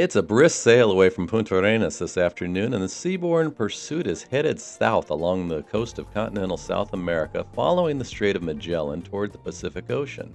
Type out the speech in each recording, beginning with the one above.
It's a brisk sail away from Punta Arenas this afternoon, and the seaborne pursuit is headed south along the coast of continental South America, following the Strait of Magellan toward the Pacific Ocean.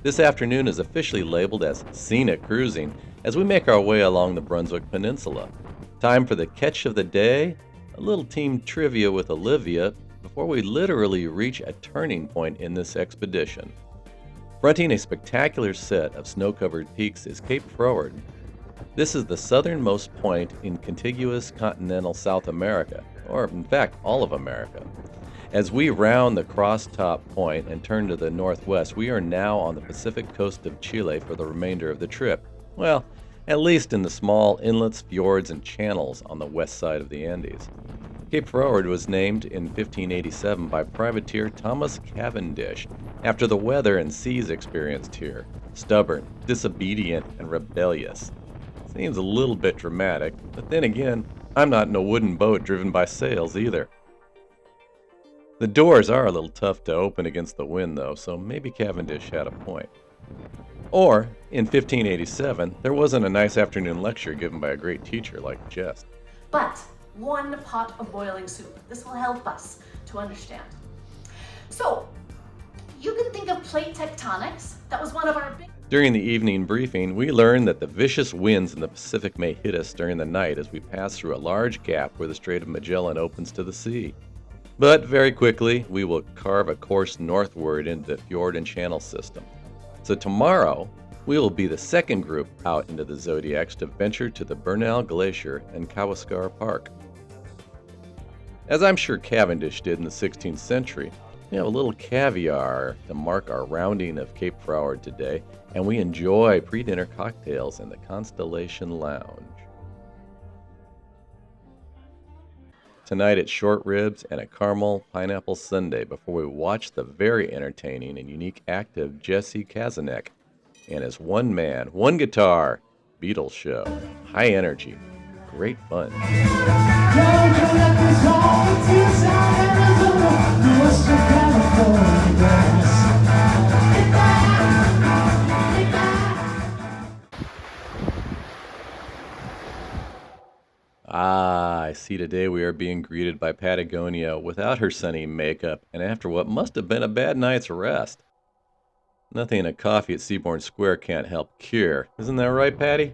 This afternoon is officially labeled as scenic cruising as we make our way along the Brunswick Peninsula. Time for the catch of the day, a little team trivia with Olivia, before we literally reach a turning point in this expedition. Fronting a spectacular set of snow-covered peaks is Cape Froward. This is the southernmost point in contiguous continental South America, or in fact all of America. As we round the crosstop point and turn to the northwest, we are now on the Pacific coast of Chile for the remainder of the trip. Well, at least in the small inlets, fjords, and channels on the west side of the Andes. Cape Froward was named in 1587 by privateer Thomas Cavendish after the weather and seas experienced here: stubborn, disobedient, and rebellious. Seems a little bit dramatic, but then again, I'm not in a wooden boat driven by sails either. The doors are a little tough to open against the wind though, so maybe Cavendish had a point. Or, in 1587, there wasn't a nice afternoon lecture given by a great teacher like Jess. But one pot of boiling soup. This will help us to understand. So, you can think of plate tectonics. That was one of our big... During the evening briefing, we learned that the vicious winds in the Pacific may hit us during the night as we pass through a large gap where the Strait of Magellan opens to the sea. But very quickly, we will carve a course northward into the fjord and channel system. So tomorrow, we will be the second group out into the Zodiacs to venture to the Bernal Glacier and Kawésqar Park. As I'm sure Cavendish did in the 16th century, we have a little caviar to mark our rounding of Cape Froward today, and we enjoy pre-dinner cocktails in the Constellation Lounge. Tonight it's short ribs and a caramel pineapple sundae before we watch the very entertaining and unique act of Jesse Kazanek and his one man, one guitar, Beatles show. High energy, great fun. I see today we are being greeted by Patagonia without her sunny makeup and after what must have been a bad night's rest. Nothing a coffee at Seabourn Square can't help cure. Isn't that right, Patty?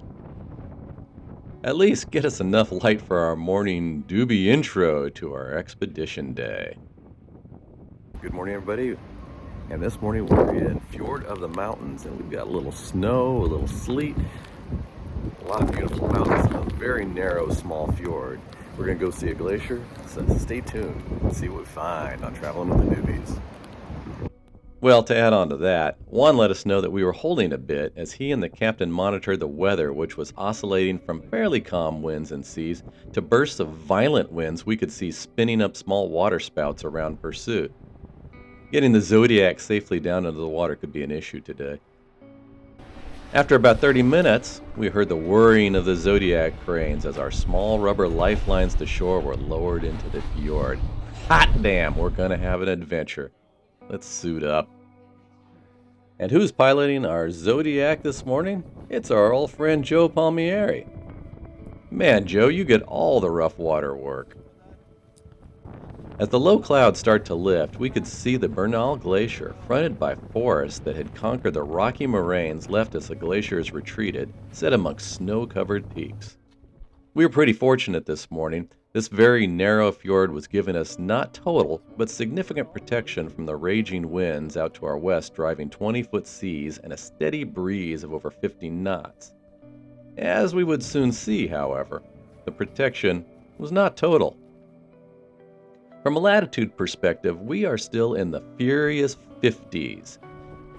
At least get us enough light for our morning doobie intro to our expedition day. Good morning, everybody. And this morning we're in Fjord of the Mountains, and we've got a little snow, a little sleet, a lot of beautiful mountains, and a very narrow, small fjord. We're going to go see a glacier, so stay tuned and see what we find on Traveling with the Newbies. Well, to add on to that, Juan let us know that we were holding a bit as he and the captain monitored the weather, which was oscillating from fairly calm winds and seas to bursts of violent winds we could see spinning up small waterspouts around pursuit. Getting the Zodiac safely down into the water could be an issue today. After about 30 minutes, we heard the whirring of the Zodiac cranes as our small rubber lifelines to shore were lowered into the fjord. Hot damn, we're gonna have an adventure. Let's suit up. And who's piloting our Zodiac this morning? It's our old friend Joe Palmieri. Man, Joe, you get all the rough water work. As the low clouds start to lift, we could see the Bernal Glacier, fronted by forests that had conquered the rocky moraines left as the glaciers retreated, set amongst snow-covered peaks. We were pretty fortunate this morning. This very narrow fjord was giving us not total, but significant protection from the raging winds out to our west, driving 20-foot seas and a steady breeze of over 50 knots. As we would soon see, however, the protection was not total. From a latitude perspective, we are still in the furious 50s.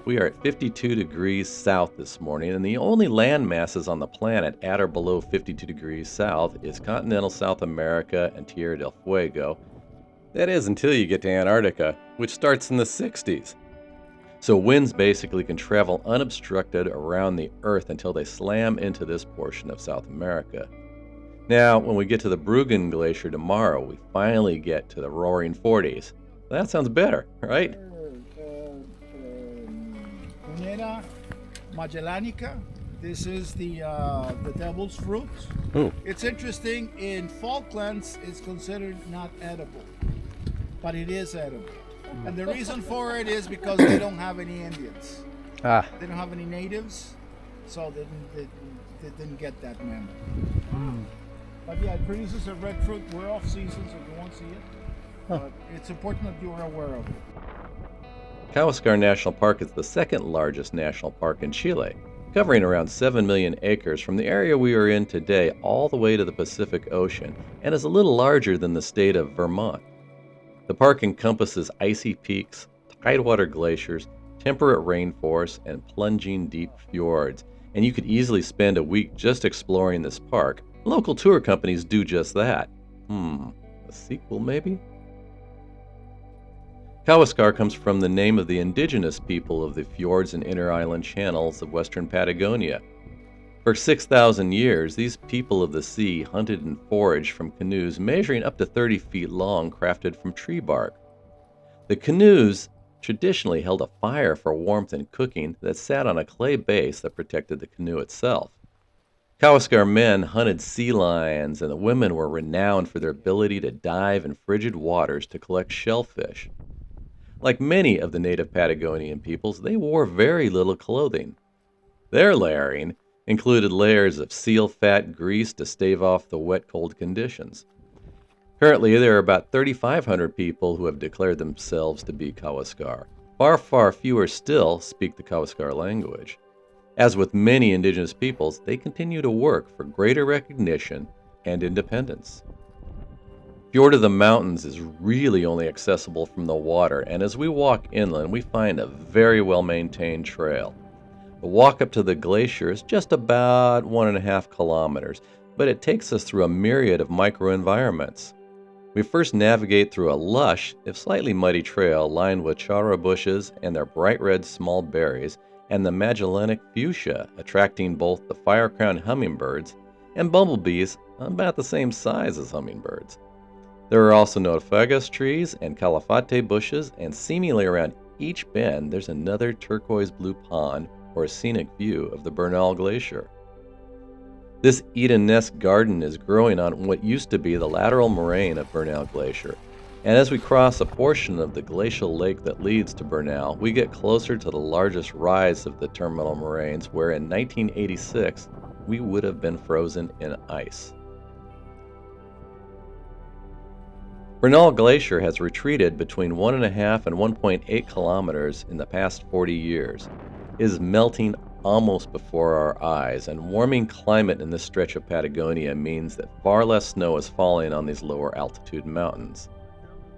We are at 52 degrees south this morning, and the only land masses on the planet at or below 52 degrees south is continental South America and Tierra del Fuego. That is until you get to Antarctica, which starts in the 60s. So winds basically can travel unobstructed around the Earth until they slam into this portion of South America. Now, when we get to the Bruggen Glacier tomorrow, we finally get to the roaring 40s. That sounds better, right? Magellanica, This is the devil's fruit. Ooh. It's interesting. In Falklands, it's considered not edible, but it is edible. And the reason for it is because they don't have any Indians. Ah. They don't have any natives, so they didn't get that memo. But yeah, it produces a red fruit. We're off season, so you won't see it. But it's important that you are aware of it. Kawésqar National Park is the second largest national park in Chile, covering around 7 million acres from the area we are in today all the way to the Pacific Ocean, and is a little larger than the state of Vermont. The park encompasses icy peaks, tidewater glaciers, temperate rainforests, and plunging deep fjords, and you could easily spend a week just exploring this park. Local tour companies do just that. A sequel maybe? Kawésqar comes from the name of the indigenous people of the fjords and inner island channels of western Patagonia. For 6,000 years, these people of the sea hunted and foraged from canoes measuring up to 30 feet long, crafted from tree bark. The canoes traditionally held a fire for warmth and cooking that sat on a clay base that protected the canoe itself. Kawésqar men hunted sea lions, and the women were renowned for their ability to dive in frigid waters to collect shellfish. Like many of the native Patagonian peoples, they wore very little clothing. Their layering included layers of seal fat grease to stave off the wet, cold conditions. Currently, there are about 3,500 people who have declared themselves to be Kawésqar. Far fewer still speak the Kawésqar language. As with many indigenous peoples, they continue to work for greater recognition and independence. Fjord of the Mountains is really only accessible from the water, and as we walk inland, we find a very well-maintained trail. The walk up to the glacier is just about 1.5 kilometers, but it takes us through a myriad of microenvironments. We first navigate through a lush, if slightly muddy trail lined with chara bushes and their bright red small berries, and the Magellanic fuchsia, attracting both the fire-crowned hummingbirds and bumblebees about the same size as hummingbirds. There are also notophagus trees and calafate bushes, and seemingly around each bend there's another turquoise blue pond or a scenic view of the Bernal Glacier. This Eden-nest garden is growing on what used to be the lateral moraine of Bernal Glacier, and as we cross a portion of the glacial lake that leads to Bernal, we get closer to the largest rise of the terminal moraines, where in 1986 we would have been frozen in ice. Bernal Glacier has retreated between 1.5 and 1.8 kilometers in the past 40 years. It is melting almost before our eyes, and warming climate in this stretch of Patagonia means that far less snow is falling on these lower altitude mountains.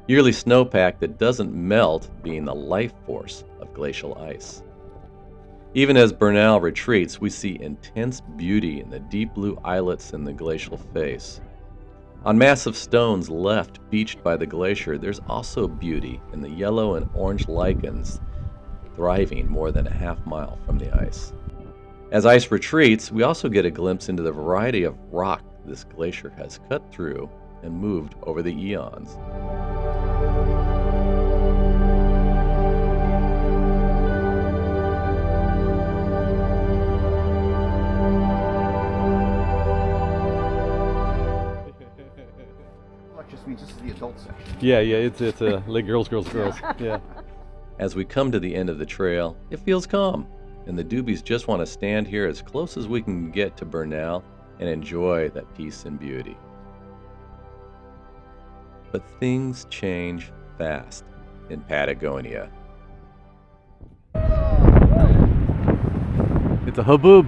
Yearly snowpack that doesn't melt being the life force of glacial ice. Even as Bernal retreats, we see intense beauty in the deep blue islets in the glacial face. On massive stones left beached by the glacier, there's also beauty in the yellow and orange lichens thriving more than a half mile from the ice. As ice retreats, we also get a glimpse into the variety of rock this glacier has cut through and moved over the eons. Just means this is the adult section. Yeah, it's like girls. Yeah. As we come to the end of the trail, it feels calm, and the doobies just want to stand here as close as we can get to Bernal and enjoy that peace and beauty. But things change fast in Patagonia. It's a hubbub.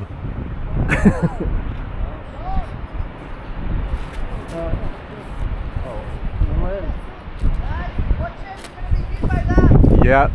Yeah.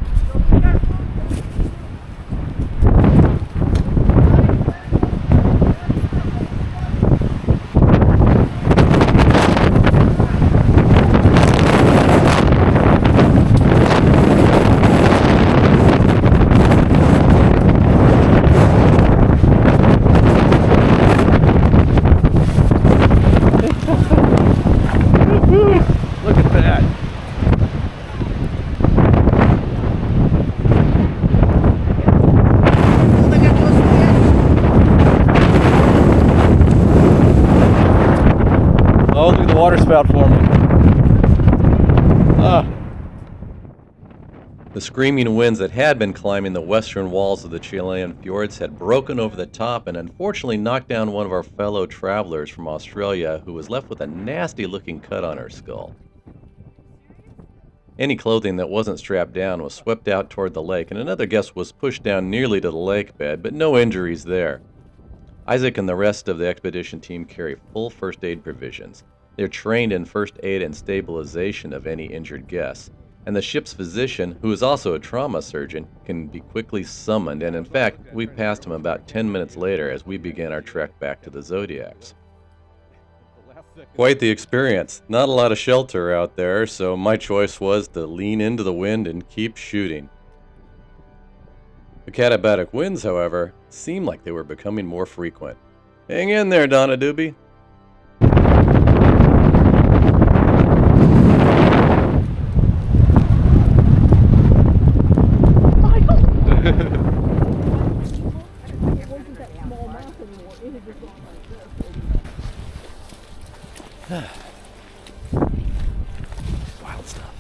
Look at that. Oh, look at the waterspout forming. Ah. The screaming winds that had been climbing the western walls of the Chilean fjords had broken over the top and unfortunately knocked down one of our fellow travelers from Australia, who was left with a nasty-looking cut on her skull. Any clothing that wasn't strapped down was swept out toward the lake, and another guest was pushed down nearly to the lake bed, but no injuries there. Isaac and the rest of the expedition team carry full first aid provisions. They're trained in first aid and stabilization of any injured guests, and the ship's physician, who is also a trauma surgeon, can be quickly summoned, and in fact, we passed him about 10 minutes later as we began our trek back to the Zodiacs. Quite the experience. Not a lot of shelter out there, so my choice was to lean into the wind and keep shooting. The Katabatic winds, however, seemed like they were becoming more frequent. Hang in there, Donna Doobie. Wild stuff.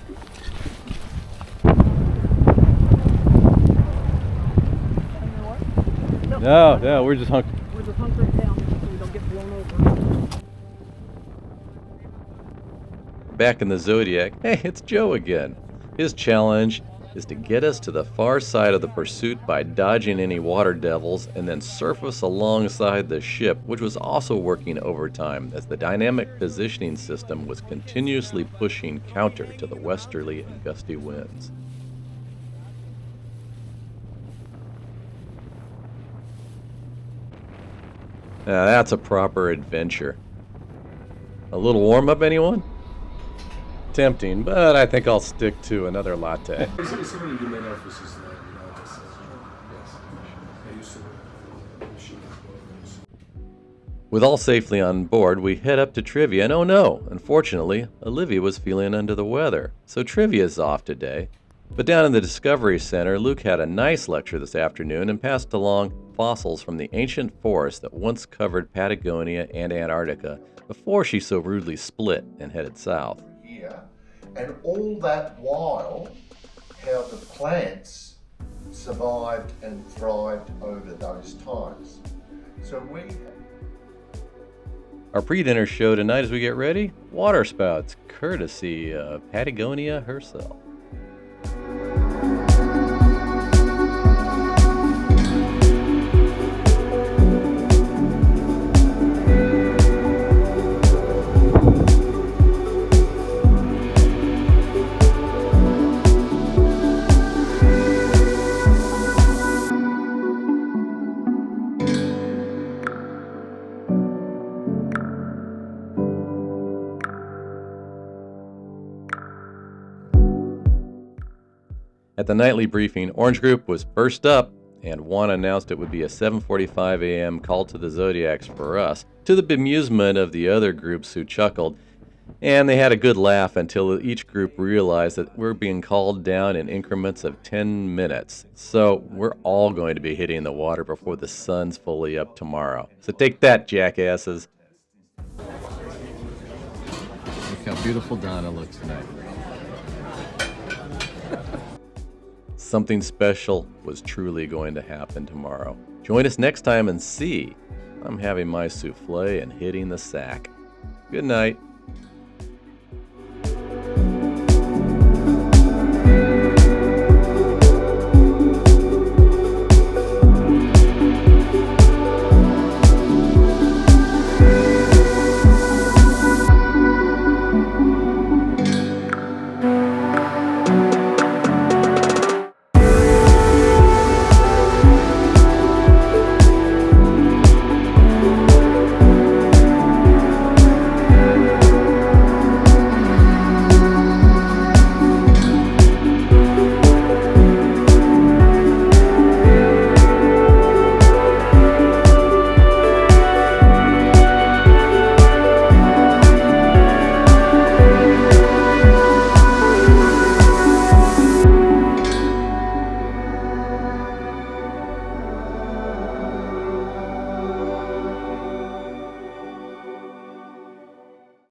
No, we're just hunkering. We're just hunkering down so we don't get blown over. Back in the Zodiac, hey, it's Joe again. His challenge is to get us to the far side of the pursuit by dodging any water devils and then surface alongside the ship, which was also working overtime as the dynamic positioning system was continuously pushing counter to the westerly and gusty winds. Now that's a proper adventure. A little warm-up, anyone? Tempting, but I think I'll stick to another latte. With all safely on board, we head up to trivia, and oh no, unfortunately, Olivia was feeling under the weather, so trivia's off today. But down in the Discovery Center, Luke had a nice lecture this afternoon and passed along fossils from the ancient forest that once covered Patagonia and Antarctica before she so rudely split and headed south. Here, and all that while, how the plants survived and thrived over those times. So we... Our pre-dinner show tonight as we get ready, waterspouts, courtesy of Patagonia herself. At the nightly briefing, Orange Group was first up, and Juan announced it would be a 7:45 a.m. call to the Zodiacs for us, to the bemusement of the other groups who chuckled, and they had a good laugh until each group realized that we're being called down in increments of 10 minutes. So we're all going to be hitting the water before the sun's fully up tomorrow. So take that, jackasses. Look how beautiful Donna looks tonight. Something special was truly going to happen tomorrow. Join us next time and see. I'm having my souffle and hitting the sack. Good night.